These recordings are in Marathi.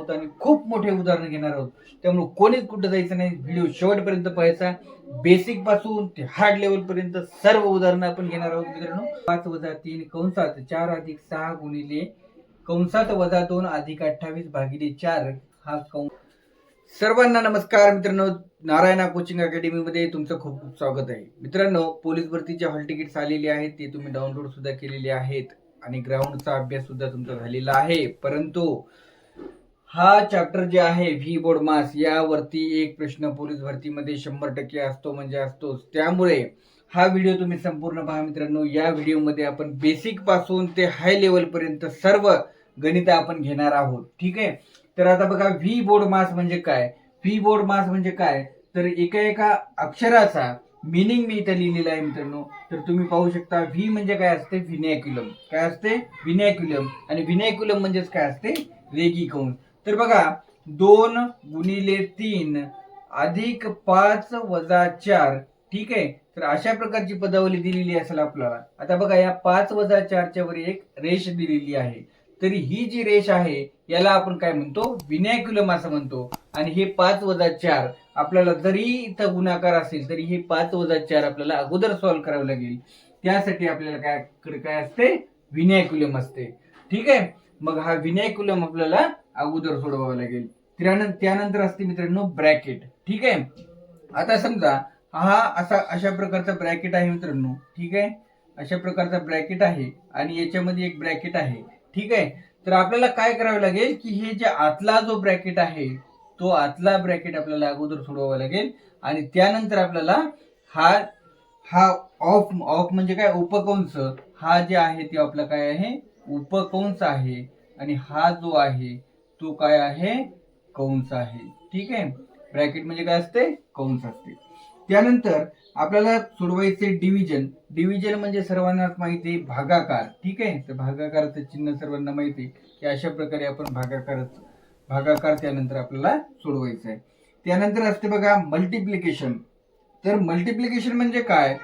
आहोत आणि खूप मोठे उदाहरण घेणार आहोत. त्यामुळे कोणीच कुठं जायचं नाही, व्हिडिओ शेवटपर्यंत पाहायचा. बेसिक पासून ते हार्ड लेवल पर्यंत सर्व उदाहरणं आपण घेणार आहोत मित्रांनो. 5 वजा 3 कंसात 4 अधिक 6 गुणिले कंसात वजा 2 अधिक 28 भागिले 4 हा कंस. सर्वांना नमस्कार मित्रांनो, नारायणा कोचिंग अकॅडमी मध्ये तुमचं खूप खूप स्वागत आहे. मित्रांनो, पोलीस भरतीचे हॉल तिकीट्स आलेले आहेत, ते तुम्ही डाउनलोड सुद्धा केलेले आहेत आणि ग्राउंडचा अभ्यास सुद्धा तुमचा झालेला आहे. परंतु हा चॅप्टर जे आहे व्ही बोर्ड मास, यावरती एक प्रश्न पोलीस भरतीमध्ये 100% असतो म्हणजे असतोच. त्यामुळे हा व्हिडिओ तुम्ही संपूर्ण पहा मित्रांनो. या व्हिडिओमध्ये आपण बेसिक पासून ते हाय लेवल पर्यंत सर्व गणित आपण घेणार आहोत. ठीक आहे. तर आता बघा, व्ही बोर्ड मास म्हणजे काय. व्ही बोर्ड मास म्हणजे काय, तर एका एका अक्षराचा मिनिंग मी इथे लिहिलेला आहे मित्रांनो. तर तुम्ही पाहू शकता, व्ही म्हणजे काय असते, व्हिनॅक्युलम. काय असते, व्हिनॅक्युलम. आणि व्हिनॅक्युलम म्हणजेच काय असते, रेगी कंस. तर बघा, 2 गुणिले 3 अधिक 5 वजा 4. ठीक आहे. तर अशा प्रकारची पदावली दिलेली असेल आपल्याला. आता बघा, या 5 वजा 4च्या वर एक रेष दिलेली आहे. तरी ही जी रेष आहे याला आपण काय म्हणतो, व्हिनॅक्युलम असं म्हणतो. आणि हे 5 वजा 4 आपल्याला जरी इथं गुणाकार असेल तरी हे 5 वजा 4 आपल्याला अगोदर सॉल्व्ह करावं लागेल. त्यासाठी आपल्याला काय असते, व्हिनॅक्युलम असते. ठीक आहे. मग हा व्हिनॅक्युलम आपल्याला अगोदर सोडवावा लागेल. त्यानंतर असते मित्रांनो ब्रॅकेट. ठीक आहे. आता समजा हा अशा प्रकारचा ब्रॅकेट आहे मित्रांनो. ठीक आहे. अशा प्रकारचा ब्रॅकेट आहे आणि याच्यामध्ये एक ब्रॅकेट आहे. ठीक आहे. तर आपल्याला काय करावं लागेल की हे जे आतला जो ब्रॅकेट आहे तो आतला ब्रॅकेट आपल्याला अगोदर सोडवावा लागेल. आणि त्यानंतर आपल्याला हा हा ऑफ ऑफ म्हणजे काय, उपकंस. हा जे आहे ते आपला काय आहे, उपकंस आहे. आणि हा जो आहे तो काय आहे, कंस आहे. ठीक आहे. ब्रॅकेट म्हणजे काय असते, कंस असते. त्यानंतर आपल्याला सोडवायचे डिव्हिजन. डिव्हिजन म्हणजे सर्वांनाच माहिती आहे, भागाकार. ठीक आहे. तर भागाकाराचं चिन्ह सर्वांना माहिती आहे की अशा प्रकारे आपण भागाकार त्यानंतर आपल्याला सोडवायचं आहे. त्यानंतर असते बघा मल्टिप्लिकेशन. तर मल्टिप्लिकेशन म्हणजे काय,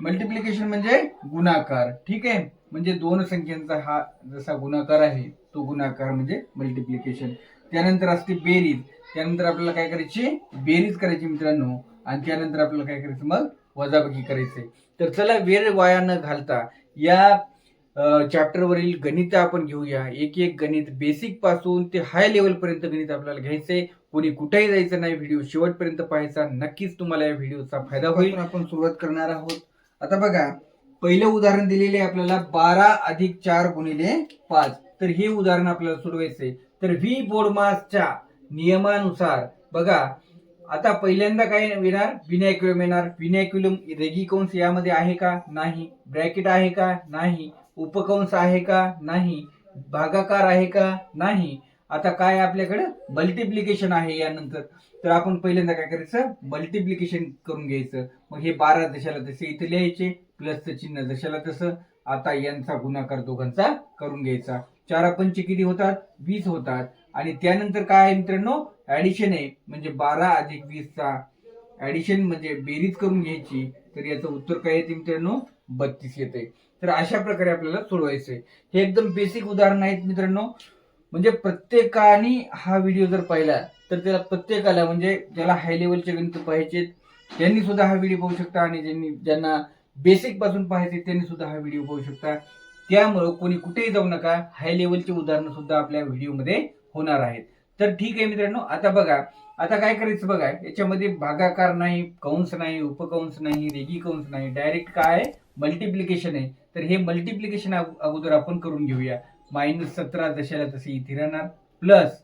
मल्टिप्लिकेशन म्हणजे गुणाकार. ठीक आहे. म्हणजे दोन संख्यांचा हा जसा गुणाकार आहे तो गुणाकार म्हणजे मल्टिप्लिकेशन. त्यानंतर असते बेरीज. त्यानंतर आपल्याला काय करायची, बेरीज करायची मित्रांनो. आणि त्यानंतर आपल्याला काय करायचं, मग वजाबाकी करायचे. तर चला वेळ वाया न घालता या चॅप्टर वरील गणित आपण घेऊया. एक एक गणित बेसिक पासून ते हाय लेवल पर्यंत गणित आपल्याला घ्यायचंय. कोणी कुठेही जायचं नाही, व्हिडिओ शेवटपर्यंत पाहायचा. नक्कीच तुम्हाला या व्हिडिओचा फायदा होईल. आपण सुरुवात करणार आहोत. आता बघा, पहिलं उदाहरण दिलेले आहे आपल्याला 12 अधिक 4 गुणिले 5. तर हे उदाहरण आपल्याला सोडवायचंय. तर व्ही बोर्ड मासच्या नियमानुसार बघा, आता पहिल्यांदा काय येणार, व्हिनॅक्युलम येणार. व्हिनॅक्युलम रेगी कंस यामध्ये आहे का, नाही. ब्रॅकेट आहे का, नाही. उपकंस आहे का, नाही. भागाकार आहे का, नाही. आता काय आपल्याकडे मल्टिप्लिकेशन आहे यानंतर. तर आपण पहिल्यांदा काय करायचं, मल्टिप्लिकेशन करून घ्यायचं. मग हे 12 जशाला तसे इथे लिहायचे, प्लसचं चिन्ह जशाला तसं. आता यांचा गुणाकार दोघांचा करून घ्यायचा. 4 पंचे किती होतात, 20 होतात. आणि त्यानंतर काय आहे मित्रांनो, ऍडिशन आहे. म्हणजे 12 अधिक 20चा ऍडिशन म्हणजे बेरीज करून घ्यायची. तर याचं उत्तर काय येते मित्रांनो, 32 येते. तर अशा प्रकारे आपल्याला सोडवायचंय. हे एकदम बेसिक उदाहरण आहेत मित्रांनो. म्हणजे प्रत्येकाने हा व्हिडिओ जर पाहिला तर त्याला प्रत्येकाला, म्हणजे ज्याला हाय लेवलचे गणित पाहिजेत त्यांनी सुद्धा हा व्हिडिओ पाहू शकता. आणि ज्यांना बेसिक पासून पाहायचे त्यांनी सुद्धा हा व्हिडिओ पाहू शकता. त्यामुळे कोणी कुठेही जाऊ नका, हाय लेवलचे उदाहरण सुद्धा आपल्या व्हिडिओमध्ये होणार आहेत. तर ठीक आहे मित्रांनो. आता बघा, आता काय करायचं बघा, याच्यामध्ये भागाकार नाही, कंस नाही, उपकंस नाही, रेगी कंस नाही, डायरेक्ट काय मल्टिप्लिकेशन आहे. तर हे मल्टिप्लिकेशन अगोदर आपण करून घेऊया. -17 जशाला तसे इथे राहणार. प्लस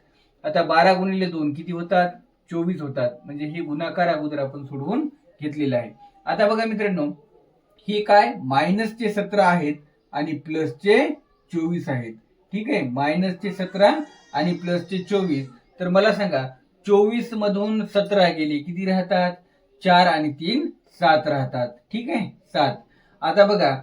आता 12 गुणिले 2 किती होतात, 24 होतात. म्हणजे हे गुणाकार अगोदर आपण सोडवून घेतलेला आहे. आता बघा मित्रांनो, हे काय मायनसचे 17 आहेत आणि प्लसचे 24 आहेत. ठीक आहे. मायनसचे 17 आणि प्लसचे 24. तर मला सांगा, 24 मधून 17 गेले किती राहतात, 4 आणि 3 7 राहतात. ठीक आहे, 7. आता बघा,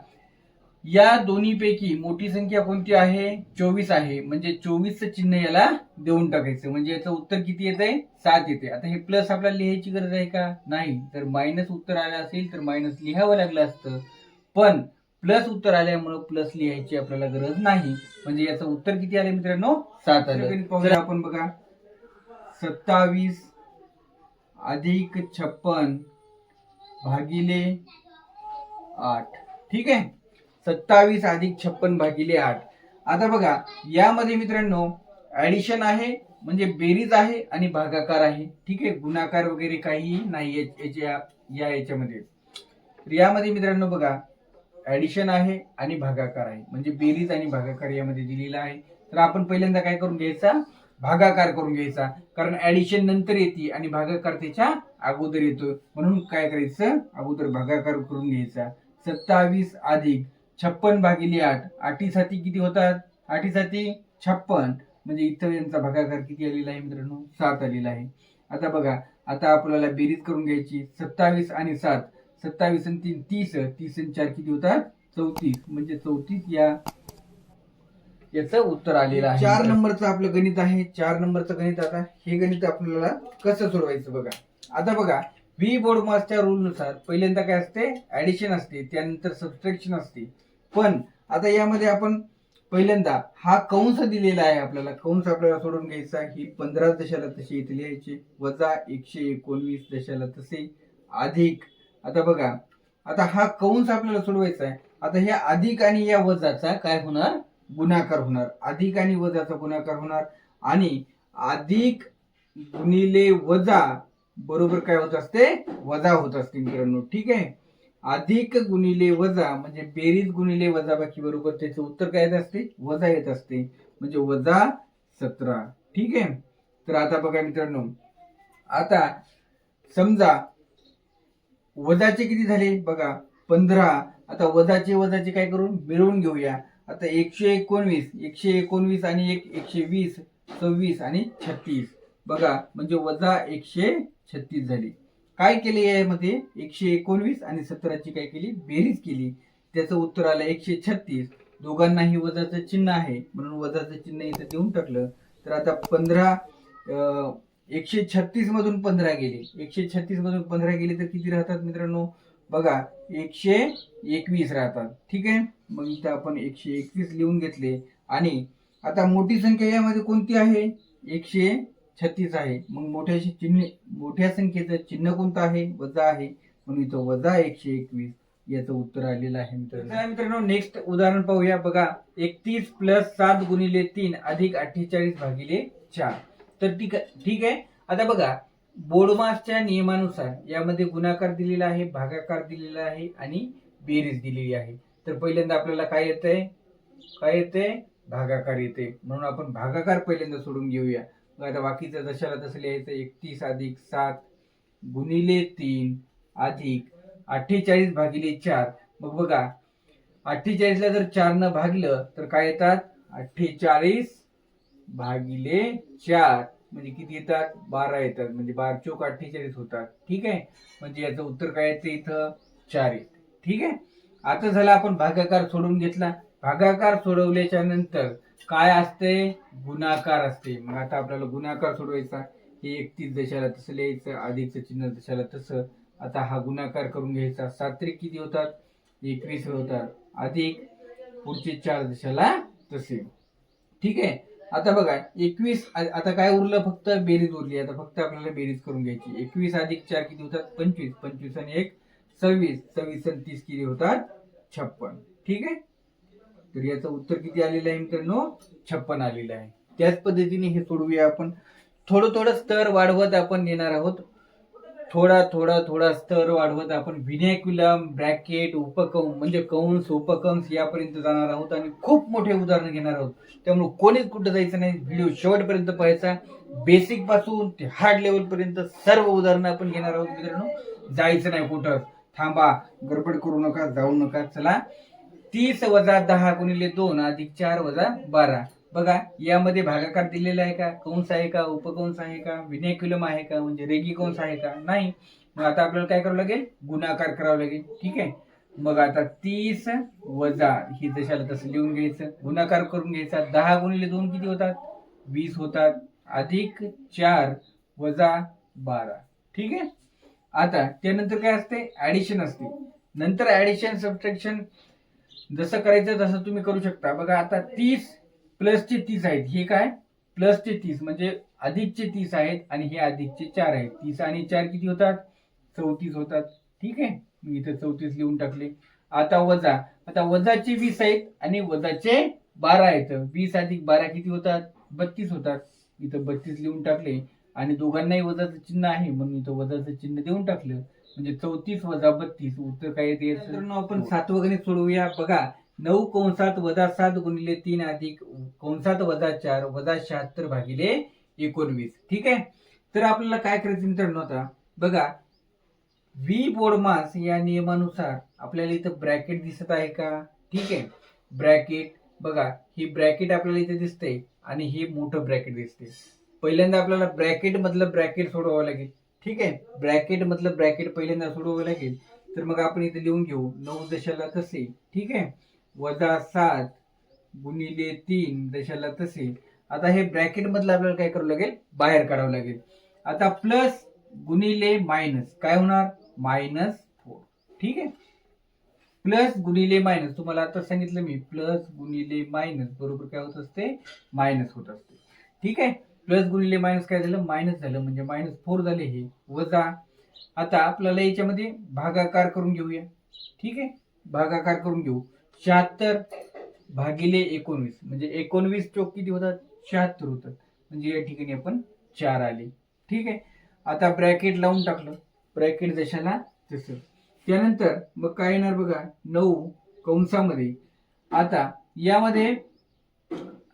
या दोन्हीपैकी मोठी संख्या कोणती आहे, 24 आहे. म्हणजे 24चं चिन्ह याला देऊन टाकायचं. म्हणजे याचं उत्तर किती येतंय, 7 येते. आता हे प्लस आपल्याला लिहायची गरज आहे का, नाही. तर मायनस उत्तर आलं असेल तर मायनस लिहावं लागलं असतं. पण प्लस उत्तर आल्यामुळे प्लस लिहायची आपल्याला गरज नाही. म्हणजे याचं उत्तर किती आलं मित्रांनो, 7 आलं. आपण बघा, 27 अधिक 56 भागिले 8. ठीक आहे, 27 अधिक 56 भागिले 8. आता बघा यामध्ये मित्रांनो ऍडिशन आहे म्हणजे बेरीज आहे आणि भागाकार आहे. ठीक आहे, गुणाकार वगैरे काही नाही याच्यामध्ये. तर यामध्ये मित्रांनो बघा ऍडिशन आहे आणि भागाकार आहे म्हणजे बेरीज आणि भागाकार यामध्ये दिलेला आहे. तर आपण पहिल्यांदा काय करून घ्यायचा, भागाकार करून घ्यायचा, कारण ऍडिशन नंतर येते आणि भागाकार त्याच्या अगोदर येतो. म्हणून काय करायचं, अगोदर भागाकार करून घ्यायचा. 27 अधिक 56 भागिले 8. 8 साठी किती होतात, 8 साठी 56 म्हणजे इथं यांचा भागाकार किती आलेला आहे मित्रांनो, 7 आलेला आहे. आता बघा आता आपल्याला बेरीज करून घ्यायची. 27 आणि 7, 27 आणि 3 30, 30 आणि 4 किती होतात, 34 म्हणजे 34 याचं उत्तर आलेलं आहे. 4 नंबरचं आपलं गणित आहे. 4 नंबरचं गणित. आता हे गणित आपल्याला कसं सोडवायचं बघा. आता बघा व्ही बोर्डमासच्या रूल नुसार पहिल्यांदा काय असते, ऍडिशन असते, त्यानंतर सबट्रॅक्शन असते. पण आता यामध्ये आपण पहिल्यांदा हा कंस दिलेला आहे आपल्याला, कंस आपल्याला सोडून घ्यायचा. ही 15 दशाला तसे इथे लिहायचे, वजा 119 दशाला तसे, अधिक. आता बघा आता हा कंस आपल्याला सोडवायचा आहे. आता ह्या अधिक आणि या वजाचा काय होणार, गुणाकार होणार. अधिक आणि वजाचा गुणाकार होणार आणि अधिक गुणिले वजा बरोबर काय होत असते, वजा होत असते मित्रांनो. ठीक आहे, अधिक गुणिले वजा म्हणजे बेरीज गुणिले वजाबाकी बरोबर त्याचे उत्तर काय येत असते, वजा येत असते म्हणजे वजा 17. ठीक आहे, तर आता बघा मित्रांनो आता समजा वजाचे किती झाले बघा 15. आता वजाचे काय करून मिळवून घेऊया. आता 119 आणि 120, 26 आणि 36 बघा म्हणजे वजा 136 झाली. काय केले यामध्ये, 119 आणि 17ची काय केली, बेरीज केली, त्याचं उत्तर आलं 136. दोघांनाही वजाचं चिन्ह आहे म्हणून वजाचं चिन्ह इथं देऊन टाकलं. तर आता 15 136 मधून 15 गेले, 136 मधून 15 गेले तर किती राहतात मित्रांनो बघा 121 राहतात. ठीक आहे, मग इथं आपण 121 लिहून घेतले. आणि आता मोठी संख्या यामध्ये कोणती आहे, 136 आहे. मग मोठ्या संख्येचं चिन्ह कोणतं आहे, वजा आहे, म्हणून इथं वजा 121 याचं उत्तर आलेलं आहे मित्रांनो. नेक्स्ट उदाहरण पाहूया बघा. 31 प्लस 7 गुणिले 3 अधिक 48 भागिले 4. तर ठीक आहे. आता बघा बोर्डमासच्या नियमानुसार यामध्ये गुणाकार दिलेला आहे, भागाकार दिलेला आहे आणि बेरीज दिलेली आहे. तर पहिल्यांदा आपल्याला काय येते, भागाकार येते, म्हणून आपण भागाकार पहिल्यांदा सोडून घेऊया. आता बाकीचं जशाला तसं लिहायचं. 31 अधिक 7 गुणिले 3 अधिक 48 भागिले 4. मग बघा 48 ला जर 4 न भागलं तर काय येतात, 48 भागिले 4 म्हणजे किती येतात, 12 येतात. म्हणजे 12 चोक 48 होतात. ठीक आहे, म्हणजे याचं उत्तर काय येतं, इथं 4 येते. ठीक आहे, आता झाला आपण भागाकार सोडून घेतला. भागाकार सोडवल्याच्या नंतर काय असते, गुणाकार असते. मग आता आपल्याला गुणाकार सोडवायचा. हे 31 दशाला तसं लिहायचं, अधिकचं चिन्ह दशाला तसं. आता हा गुणाकार करून घ्यायचा. 7 त्रिक किती होतात, 21 होतात, अधिक पुढचे 4 दशाला तसे. ठीक आहे, आता बघा 21. आता काय उरलं, फक्त बेरीज उरली. आता फक्त आपल्याला बेरीज करून घ्यायची. 21 अधिक 4 किती होतात, 25, 25 आणि 1 26, 26 आणि 30 किती होतात, 56. ठीक आहे, तर याचं उत्तर किती आलेलं आहे मित्रांनो, 56 आलेलं आहे. त्याच पद्धतीने हे सोडवूया आपण. थोडं स्तर वाढवत आपण येणार आहोत. थोडा स्तर वाढवत आपण व्हिनॅक्युलम, ब्रॅकेट, उपकंस म्हणजे कंस, उपकंस यापर्यंत जाणार आहोत आणि खूप मोठे उदाहरण घेणार आहोत. त्यामुळे कोणीच कुठं जायचं नाही, व्हिडिओ शेवटपर्यंत पाहायचा. बेसिक पासून ते हार्ड लेवल पर्यंत सर्व उदाहरणं आपण घेणार आहोत मित्रांनो. जायचं नाही कुठं, थांबा, गडबड करू नका, जाऊ नका. चला, 30 वजा 10 गुणिले 2 अधिक 4 वजा 12. बघा यामध्ये भागाकार दिलेला आहे का, कंस आहे का, उपकंस आहे का, व्हिनॅक्युलम आहे का, म्हणजे रेगी कंस आहे का, नाही. मग आता आपल्याला काय करावं लागेल, गुणाकार करावं लागेल. ठीक आहे, मग आता 30 वजा ही दशाला तसं लिहून घ्यायचं, गुणाकार करून घ्यायचा. 10 गुणिले 2 किती होतात, 20 होतात, अधिक 4 वजा 12. ठीक आहे, आता त्यानंतर काय असते, ऍडिशन असते. नंतर ऍडिशन सबट्रॅक्शन जसं करायचं तसं तुम्ही करू शकता. बघा आता 30 प्लसचे 30 आहेत, हे काय प्लसचे 30 म्हणजे अधिकचे 30 आहेत आणि हे अधिकचे 4 आहेत. 30 आणि 4 किती होतात? 34 होतात. ठीक आहे, मी इथे 34 लिहून टाकले. आता वजा, आता वजाचे 20 आहेत आणि वजाचे 12 आहेत. 20 अधिक 12 किती होतात? 32 होतात. इथं 32 लिहून टाकले आणि दोघांनाही वजाचं चिन्ह आहे म्हणून इथं वजाचं चिन्ह देऊन टाकलं. म्हणजे 34 वजा 32 उत्तर काय येते? आपण 7वं गणित सोडवूया. बघा, 9 कंसात वजा 7 गुणिले 3 अधिक कंसात वजा 4 वजा 76 भागिले 19. ठीक आहे, तर आपल्याला काय करायचं मित्रांनो? आता बघा, व्ही बोर्डमास या नियमानुसार आपल्याला इथं ब्रॅकेट दिसत आहे का? ठीक आहे, ब्रॅकेट बघा, ही ब्रॅकेट आपल्याला इथे दिसते आणि हे मोठं ब्रॅकेट दिसते. पहिल्यांदा आपल्याला ब्रॅकेट मधलं ब्रॅकेट सोडवावं लागेल. ठीक आहे, ब्रॅकेट मधलं ब्रॅकेट पहिल्यांदा सोडवावं लागेल. तर मग आपण इथे लिहून घेऊ 9 दशाला तसे. ठीक आहे, वजा 7 गुणिले 3 दशाला तसे. आता हे ब्रॅकेट मधलं आपल्याला काय करावं लागेल? बाहेर काढावं लागेल. आता प्लस गुणिले मायनस काय होणार? -4. ठीक आहे, प्लस गुणिले मायनस तुम्हाला आता सांगितलं मी, प्लस गुणिले मायनस बरोबर काय होत असते? मायनस होत असते. ठीक आहे, प्लस गुणिले मायनस काय झालं? मायनस झालं, म्हणजे -4 झाले हे. वजा, आता आपल्याला याच्यामध्ये भागाकार करून घेऊया. ठीक आहे, भागाकार करून घेऊ. 76 भागिले 19 म्हणजे 19 चौक किती होतात? 76 होतात. म्हणजे या ठिकाणी आपण 4 आले. ठीक आहे, आता ब्रॅकेट लावून टाकलं, ब्रॅकेट जशाला तसं. त्यानंतर मग काय येणार बघा, 9 कंसामध्ये. आता यामध्ये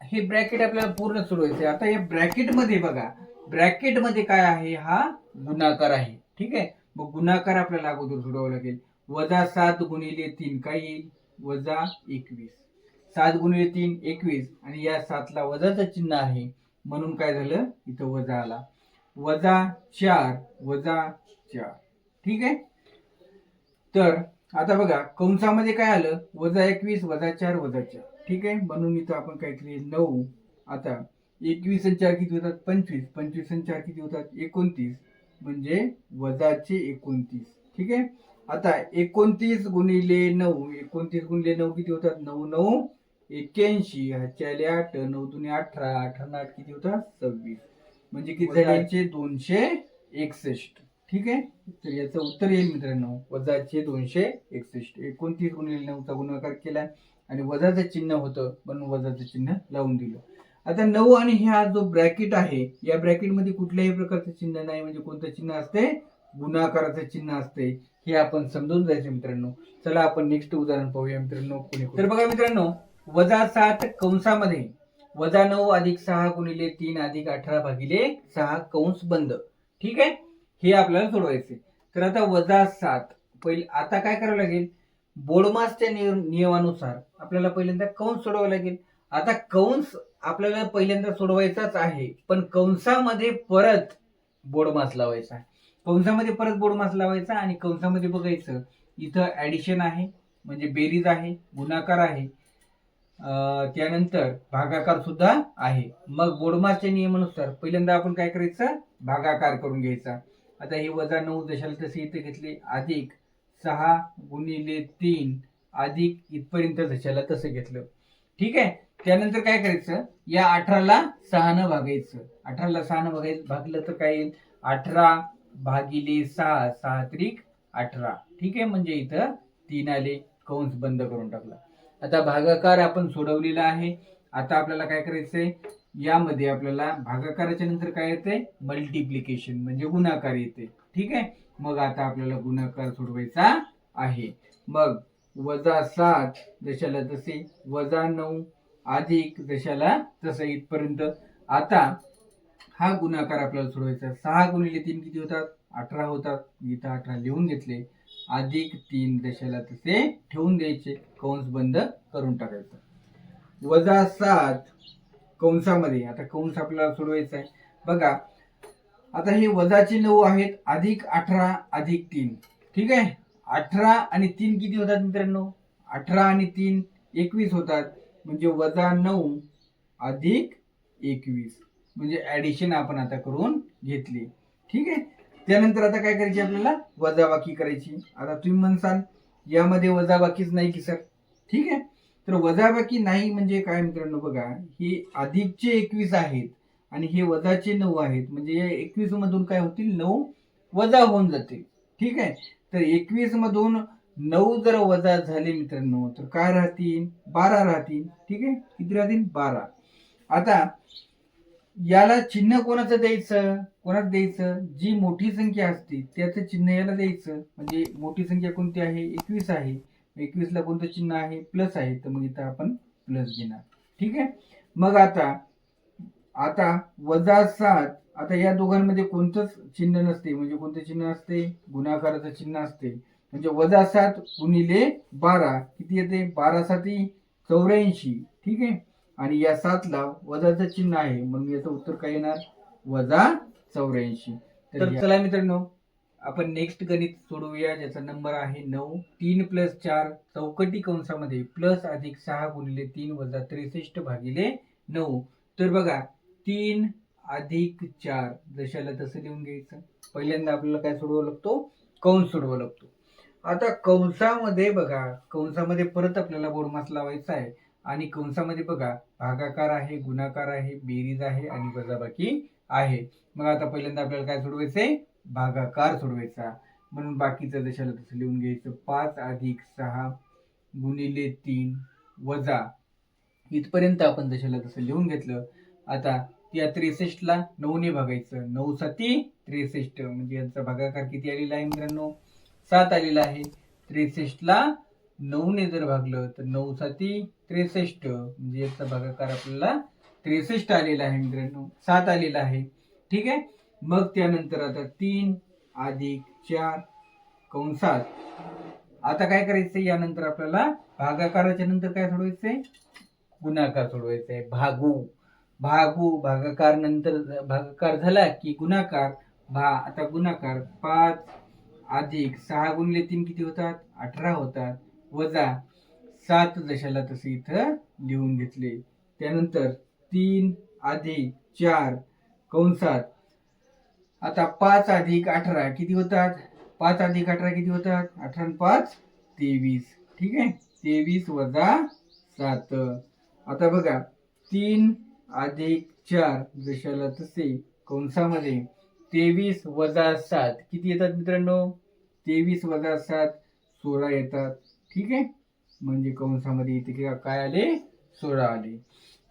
हे ब्रॅकेट आपल्याला पूर्ण सोडवायचे. आता या ब्रॅकेट मध्ये बघा, ब्रॅकेट मध्ये काय आहे? हा गुणाकार आहे. ठीक आहे, मग गुणाकार आपल्याला अगोदर सोडवावं लागेल. वजा 7 गुणिले 3 काय येईल? वजा 21. 7 गुणिले 3 21 आणि या 7ला वजाचं चिन्ह आहे म्हणून काय झालं? इथं वजा आला. वजा 4 वजा 4. ठीक आहे, तर आता बघा कंसामध्ये काय आलं? वजा 21 वजा 4 वजा 4. ठीक आहे, म्हणून इथं आपण काय केले? 9. आता 21 आणि 4 किती होतात? 25. 25 आणि 4 किती होतात? 29. म्हणजे वजाचे 29. ठीक आहे, आता 29 गुणिले 9. 29 गुणिले 9 किती होतात? 9 9 81. 8 9 दुने 18. 18 8 किती होतात? 26. म्हणजे किती झाले? 261. ठीक आहे, तर याचं उत्तर येईल मित्रांनो वजाचे 261. 29 गुणिले 9चा गुणाकार केला आणि वजाचं चिन्ह होतं म्हणून वजाचं चिन्ह लावून दिलं. आता 9 आणि हा जो ब्रॅकेट आहे या ब्रॅकेट मध्ये कुठल्याही प्रकारचं चिन्ह नाही. म्हणजे कोणतं चिन्ह असते? गुणाकाराचं चिन्ह असते. हे आपण समजून जायचं मित्रांनो. चला आपण नेक्स्ट उदाहरण पाहूया मित्रांनो. तर बघा मित्रांनो, वजा 7 कंसामध्ये वजा 9 अधिक 6 गुणिले 3 अधिक 18 भागिले 6 कंस बंद. ठीक आहे, हे आपल्याला सोडवायचे. तर आता वजा 7 पहिले आता काय करावं लागेल? बोर्डमासच्या नियमानुसार आपल्याला पहिल्यांदा कंस सोडवावा लागेल. आता कंस आपल्याला पहिल्यांदा सोडवायचाच आहे, पण कंसामध्ये परत बोर्डमास लावायचा. कंसामध्ये परत बोर्डमास लावायचा आणि कंसामध्ये बघायचं इथं ऍडिशन आहे म्हणजे बेरीज आहे, गुणाकार आहे, त्यानंतर भागाकार सुद्धा आहे. मग बोर्डमासच्या नियमानुसार पहिल्यांदा आपण काय करायचं? भागाकार करून घ्यायचा. आता हे वजा 9 दशाला तसे इथे घेतले अधिक 6 गुणिले 3 अधिक इथपर्यंत दशाला तसं घेतलं. ठीक आहे, त्यानंतर काय करायचं? या 18ला 6 न भागायचं. 18ला 6 न भागलं तर काय येईल? 18 भागिले 6 6 त्रिक 18. ठीक आहे, म्हणजे इथं 3 आले. कंस बंद करून टाकला. आता भागाकार आपण सोडवलेला आहे. आता आपल्याला काय करायचंय? यामध्ये आपल्याला भागाकाराच्या नंतर काय येते? मल्टिप्लिकेशन म्हणजे गुणाकार येते. ठीक आहे, मग आता आपल्याला गुणाकार सोडवायचा आहे. मग वजा 7 दशाला तसे वजा 9 अधिक दशाला तसं इथपर्यंत. आता हा गुणाकार आपल्याला सोडवायचा. 6 गुणिले 3 किती होतात? 18 होतात. इथं 18 लिहून घेतले अधिक 3 दशाला तसे ठेवून द्यायचे. कंस बंद करून टाकायचं. वजा 7 कंसामध्ये आता कंस आपल्याला सोडवायचा आहे. बघा, आता हे वजाचे 9 आहेत अधिक 18 अधिक 3. ठीक आहे, 18 आणि 3 किती होतात मित्रांनो? 18 आणि 3 21 होतात. म्हणजे वजा 9 अधिक 21 म्हणजे ऍडिशन आपण आता करून घेतली. ठीक आहे, त्यानंतर आता काय करायची? आपल्याला वजाबाकी करायची. आता तुम्ही म्हणसाल यामध्ये वजाबाकीच नाही की सर? ठीक आहे, तर वजाबाकी नाही म्हणजे काय मित्रांनो? बघा, ही अधिकचे 21 आहेत आणि हे वजाचे 9 आहेत, म्हणजे या 21 मधून काय होतील, 9 वजा होऊन जातील. ठीक आहे, तर 21 मधून 9 जर वजा झाले मित्रांनो तर काय राहतील, 12 राहतील. ठीक आहे, किती राहतील, 12. आता याला चिन्ह कोणाचं द्यायचं, कोणाचं द्यायचं, जी मोठी संख्या असते त्याचं चिन्ह याला द्यायचं. म्हणजे मोठी संख्या कोणती आहे, 21 आहे. 21 ला कोणतं चिन्ह आहे, प्लस आहे, तर मग इथं आपण प्लस घेणार. ठीक आहे, मग आता आता -7, आता या दोघांमध्ये कोणतंच चिन्ह नसते, म्हणजे कोणतं चिन्ह असते, गुणाकाराचं चिन्ह असते. म्हणजे -7 गुणिले 12 किती येते, 12 7 84. ठीक आहे, आणि या 7 ला वजाचं चिन्ह आहे, म्हणून याचं उत्तर काय येणार, -84. तर चला मित्रांनो, आपण नेक्स्ट गणित सोडवूया, ज्याचा नंबर आहे 9. 3 + 4 चौकटी कंसामध्ये प्लस अधिक 6 गुणिले 3 वजा 63 भागिले 9. तर बघा, 3 अधिक 4 जशाला तसं लिहून घ्यायचं. पहिल्यांदा आपल्याला काय सोडवावं लागतो, कंस सोडवावा लागतो. आता कंसामध्ये बघा, कंसामध्ये परत आपल्याला बोडमास लावायचा आहे. आणि कंसामध्ये बघा, भागाकार आहे, गुणाकार आहे, बेरीज आहे आणि वजाबाकी आहे. मग आता पहिल्यांदा आपल्याला काय सोडवायचंय, भागाकार सोडवायचा. म्हणून बाकीचं जशाला तसं लिहून घ्यायचं. 5 अधिक 6 गुणिले 3 वजा, इथपर्यंत आपण जशाला तसं लिहून घेतलं. आता या 63 ला 9 ने भागायचं. 9 7 63, म्हणजे यांचा भागाकार किती आलेला आहे मित्रांनो, 7 आलेला आहे. 63 ला 9 ने जर भागलं तर 9 7 63, म्हणजे याचा भागाकार आपल्याला 63 आलेला आहे मित्रांनो, 7 आलेला आहे. ठीक आहे, मग त्यानंतर आता 3 अधिक 4 कंसात, आता काय करायचंय, यानंतर आपल्याला भागाकाराच्या नंतर काय सोडवायचंय, गुणाकार सोडवायचा आहे. भागाकार नंतर भागाकार झाला की गुणाकार. आता गुणाकार 5 अधिक 6 गुणिले 3 किती होतात, 18 होतात. वजा 7 जशाला तसे इथं लिहून घेतले. त्यानंतर 3 अधिक 4 कंसात, आता 5 अधिक 18 किती होतात, 5 अधिक 18 किती होतात, 18 आणि 5 23. ठीक आहे, 23 वजा 7. आता बघा, 3 अधिक 4 जशाला तसे कंसामध्ये 23 वजा 7 किती येतात मित्रांनो, 23 वजा 7 16 येतात. ठीक आहे, म्हणजे कंसामध्ये इथे काय आले, 16 आले.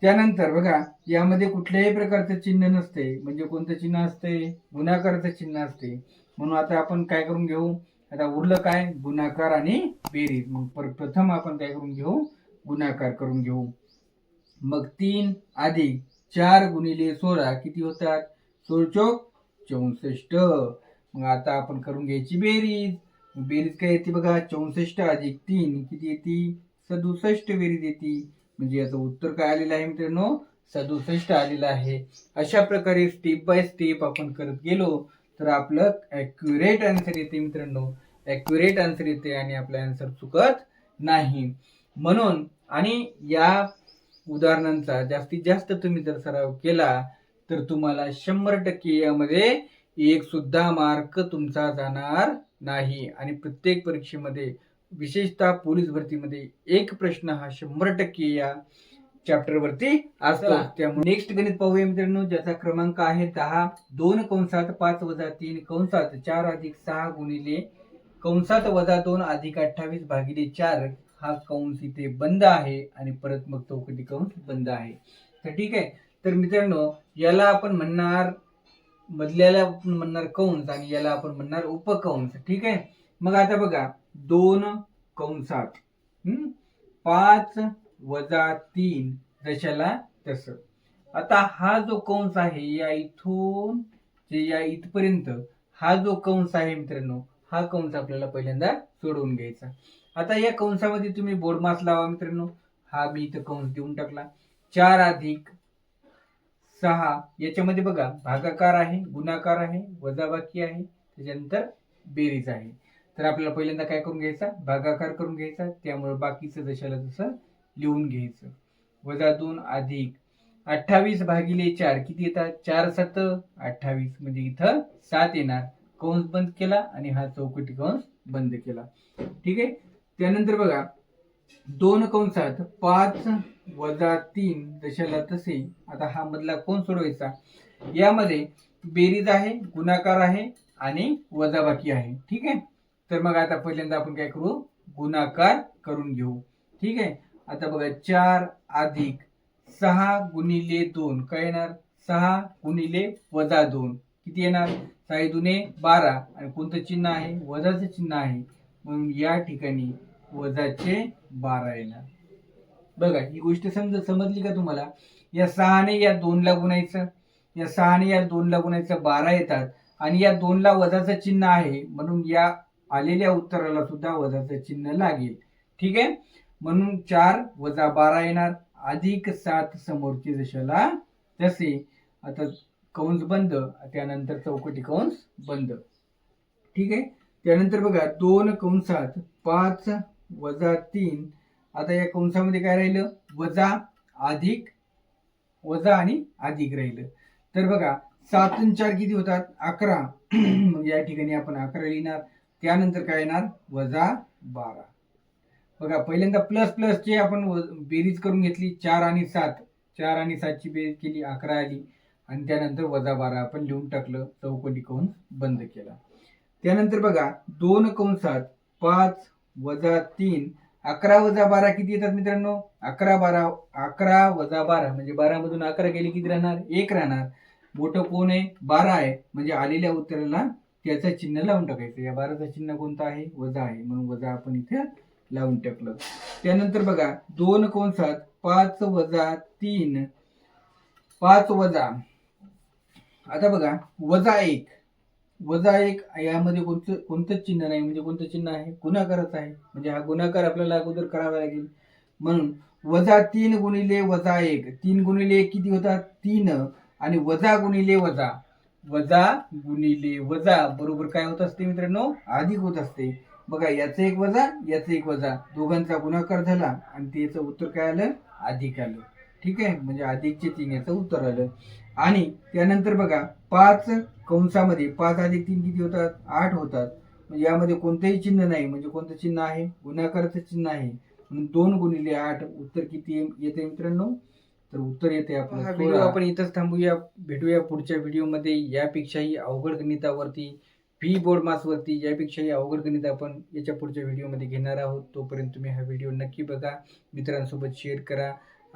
त्यानंतर बघा, यामध्ये कुठल्याही प्रकारचं चिन्ह नसते, म्हणजे कोणतं चिन्ह असते, गुणाकाराचं चिन्ह असते. म्हणून आता आपण काय करून घेऊ, आता उरलं काय, गुणाकार आणि बेरीज. मग प्रथम आपण काय करून घेऊ, गुणाकार करून घेऊ. मग 3 अधिक 4 गुणिले 16 किती होतात, 16 चोक 64. मग आता आपण करून घ्यायची बेरीज. बेरीज काय येते बघा, 64 अधिक 3 किती येते, 67 बेरीज येते. म्हणजे याचं उत्तर काय आलेलं आहे मित्रांनो, 67 आलेलं आहे. अशा प्रकारे स्टेप बाय स्टेप आपण करत गेलो तर आपलं ॲक्युरेट आन्सर येते मित्रांनो, ॲक्युरेट आन्सर येते आणि आपला आन्सर चुकत नाही. म्हणून आणि या उदाहरणांचा जास्तीत जास्त तुम्ही जर सराव केला तर तुम्हाला 100% यामध्ये एक सुद्धा मार्क तुमचा जाणार नाही. आणि प्रत्येक परीक्षेमध्ये, विशेषतः पोलीस भरतीमध्ये, एक प्रश्न हा 100% या चॅप्टर वरती असतो. त्यामुळे नेक्स्ट गणित पाहूया मित्रांनो, ज्याचा क्रमांक आहे 10. 2 कंसात 5 वजा 3 कंसात 4 अधिक 6 गुणिले कंसात वजा 2 अधिक 28 भागिले 4. हा कंस इथे बंद आहे आणि परत मग चौकटी कंस बंद आहे. तर ठीक आहे, तर मित्रांनो याला आपण म्हणणार, मधल्याला आपण म्हणणार कंस आणि याला आपण म्हणणार उपकंस. ठीक आहे, मग आता बघा, 2 कंसात 5 वजा 3 जशाला तसं. आता हा जो कंस आहे, या इथून जे या इथपर्यंत हा जो कंस आहे मित्रांनो, हा कंस आपल्याला पहिल्यांदा सोडवून घ्यायचा. आता या कंसामध्ये तुम्ही बोडमास लावा मित्रांनो. हा मी इथं कंस देऊन टाकला. 4 अधिक 6 याच्यामध्ये बघा, भागाकार आहे, गुणाकार आहे, वजाबाकी आहे, त्याच्यानंतर बेरीज आहे. तर आपल्याला पहिल्यांदा काय करून घ्यायचा, भागाकार करून घ्यायचा. त्यामुळे बाकीचं जशाला तसं लिहून घ्यायचं. वजा 2 अधिक 28 भागिले 4 किती येतात, 4 7 28, म्हणजे इथं 7 येणार. कंस बंद केला आणि हा चौकटी कंस बंद केला. ठीक आहे, त्यानंतर बघा, 2 कंसात 5 -3 जशाला तसे. आता हा मधला कोण सोडवायचा? यामध्ये बेरीज आहे, गुणाकार आहे आणि वजाबाकी आहे. ठीक आहे. तर मग आता पहिल्यांदा आपण काय करू? गुणाकार करून घेऊ. ठीक आहे. आता बघा 4 अधिक 6 गुणिले 2 काय येणार? 6 गुणिले वजा 2 किती येणार? 6 दुने 12 आणि कोणतं चिन्ह आहे? वजाचं चिन्ह आहे. म्हणून या ठिकाणी वजाचे 12 येणार. बघा ही गोष्ट समजली का तुम्हाला? या 6ने या 2ला गुणायचं, या 6ने या 2ला गुणायचं 12 येतात आणि या 2ला वजाचं चिन्ह आहे म्हणून या आलेल्या उत्तराला सुद्धा वजाचं चिन्ह लागेल. ठीक आहे. म्हणून 4 वजा 12 येणार अधिक 7 समोरची जशाला तसे. आता कंस बंद, त्यानंतर चौकटी कंस बंद. ठीक आहे. त्यानंतर बघा 2 कंसात 5 वजा 3. आता या कंसामध्ये काय राहिलं? वजा अधिक, वजा आणि अधिक राहिलं. तर बघा 7 आणि 4 किती होतात? 11. मग या ठिकाणी आपण 11 लिहिणार. त्यानंतर काय येणार? वजा 12. बघा पहिल्यांदा प्लस प्लसची आपण बेरीज करून घेतली. 4 आणि 7, 4 आणि 7ची बेरीज केली, 11 आली आणि त्यानंतर वजा 12 आपण लिहून टाकलं, चौकटी कंस बंद केला. त्यानंतर बघा 2 कंसात 5 वजा 3. 11 वजा 12 किती येतात मित्रांनो? 11 वजा 12 म्हणजे 12 मधून 11 गेले किती राहणार? 1 राहणार. मोठं कोण आहे? 12 आहे. म्हणजे आलेल्या उत्तराला त्याचं चिन्ह लावून टाकायचं. या 12चं चिन्ह कोणतं आहे? वजा आहे. म्हणून वजा आपण इथे लावून टाकलं. त्यानंतर बघा 2 कंसात 5 वजा 3. 5 वजा, आता बघा वजा 1. वजा 1 यामध्ये कोणतं चिन्ह नाही म्हणजे कोणतं चिन्ह आहे? गुणाकारच आहे. म्हणजे हा गुणाकार आपल्याला अगोदर करावा लागेल. म्हणून वजा 3 गुणिले वजा 1. 3 गुणिले 1 किती होतात? 3 आणि वजा गुणिले वजा, वजा गुणिले वजा बरोबर काय होत असते मित्रांनो? अधिक होत असते. बघा याचं एक वजा, याचं एक वजा, दोघांचा गुणाकार झाला आणि त्याचं उत्तर काय आलं? अधिक आलं. ठीक आहे. म्हणजे अधिकचे 3 याचं उत्तर आलं. आणि त्यानंतर बघा 5 कंसामध्ये 5 अधिक 3 किती होतात? 8 होतात. म्हणजे यामध्ये कोणतंही चिन्ह नाही. म्हणजे कोणतं चिन्ह आहे? गुणाकाराचं चिन्ह आहे. म्हणून 2 गुणिले 8 उत्तर किती येते मित्रांनो? तर उत्तर येते आपलं. हा व्हिडिओ आपण इथंच थांबूया. भेटूया पुढच्या व्हिडिओमध्ये यापेक्षाही अवघड गणितावरती, फी बोर्ड मार्क्सवरती यापेक्षाही अवघड गणित आपण याच्या पुढच्या व्हिडिओमध्ये घेणार आहोत. तोपर्यंत तुम्ही हा व्हिडिओ नक्की बघा, मित्रांसोबत शेअर करा